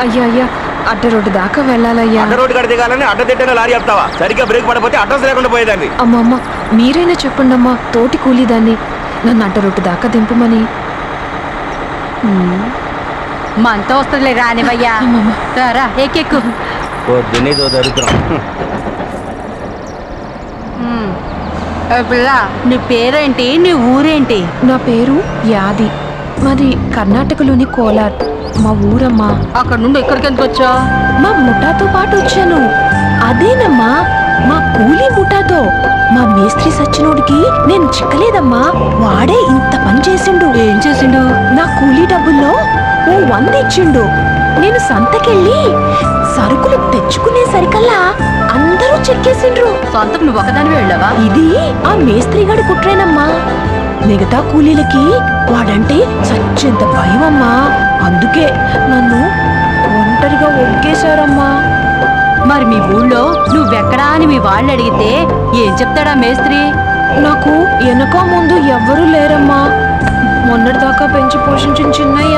అయ్యా అయ్యా అడ్డ రోడ్డు దాకా వెళ్ళాలయ్యా. అడ్డ రోడ్డు కడ దిగాలని అడ్డదిడ్డంగా లారీ చెప్తావా? సరిగ్గా బ్రేక్ పడపోతే అడ్రస్ లేకుండా పోయేదాన్ని. అమ్మ మీరైనా చెప్పండి అమ్మా, తోటి కూలీదాన్ని, నన్ను అడ్డ రోడ్డు దాకా దింపమని. మనతో వస్తుందిలే రానివయ్యా. రా ఎక్కెక్కు. పొద్దున్నేదో దరిద్రం. పిల్ల, నీ పేరేంటి, నీ ఊరేంటి? నా పేరు యాది, మాది కర్ణాటకలోని కోలార్, మా ఊరమ్మా. అక్కడ నుండి ఎక్కడికి ఎందుకు వచ్చా? మా ముఠాతో పాటు వచ్చాను. అదేనమ్మా మా కూలీ ముఠాతో. మా మేస్త్రి సచ్చినోడికి నేను చిక్కలేదమ్మా, వాడే ఇంత పని చేసిండు. ఏం చేసిండు? నా కూలీ డబ్బుల్లో ఓ 100 ఇచ్చిండు. నేను సంతకెళ్ళి సరుకులు తెచ్చుకునేసరికల్లా అందరూ చెక్కేసిండ్రు. సొంతకు నువ్వు ఒకదానివే వెళ్ళావా? ఇది ఆ మేస్త్రిగాడి కుట్రేనమ్మా. మిగతా కూలీలకి వాడంటే సచ్చెంత భయమమ్మా, అందుకే నన్ను ఒంటరిగా ఒగ్గేశారమ్మా. మరి మీ ఊళ్ళో నువ్వెక్కడా అని మీ వాళ్ళు అడిగితే ఏం చెప్తాడా మేస్త్రి? నాకు వెనక ముందు ఎవ్వరూ లేరమ్మా. మొన్నటిదాకా పెంచి పోషించిన చిన్నయ్య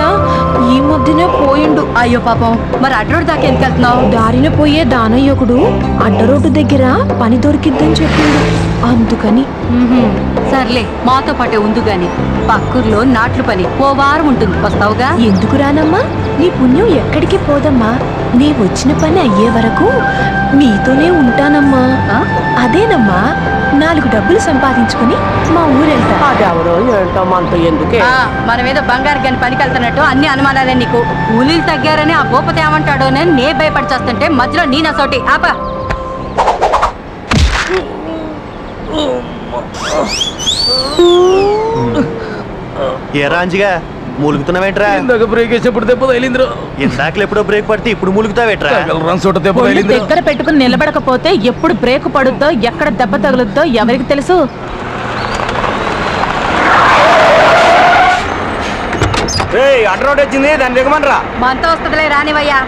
ఈ మధ్యనే పోయిండు. అయ్యో పాపం, మరి అడ్రోడ్ దాకా ఎందుకు వెళ్తున్నావు? దారిన పోయే దానయ్యకుడు అడ్డరోడ్డు దగ్గర పని దొరికిద్దని చెప్పిండు, అందుకని. సర్లే, మాతో పాటే ఉంది గాని. పక్కూర్లో నాట్లు పని ఓ వారం ఉంటుంది, వస్తావుగా? ఎందుకు రానమ్మా, నీ పుణ్యం ఎక్కడికి పోదమ్మా. నీ వచ్చిన పని అయ్యే వరకు మీతోనే ఉంటానమ్మా. అదేనమ్మా, 4 డబ్బులు సంపాదించుకుని మా ఊరెళ్తా. మనమేదో బంగారు గాని పనికి వెళ్తున్నట్టు అన్ని అనుమానాలే నీకు. కూలీలు తగ్గారని ఆ భూపతి ఏమంటాడో నే భయపడి చేస్తుంటే మధ్యలో నీ నసోటి ఆపా. రాంజిగా మూలుగుతున్నావేంట్రా? ఇందాక బ్రేక్ వేసినప్పుడు దెబ్బ తగిలిందిరా. ఇందాకలు ఎప్పుడో బ్రేక్ పడితే ఇప్పుడు మూలుగుతావేట్రా? దగ్గర పెట్టుకుని నిలబడకపోతే ఎప్పుడు బ్రేక్ పడుద్దో ఎక్కడ దెబ్బ తగులుద్దో ఎవరికి తెలుసు? అడ్డ రోడ్ వచ్చింది, దాన్ని దిగమనరా. మనతో వస్తుందిలే రానివయ్యా.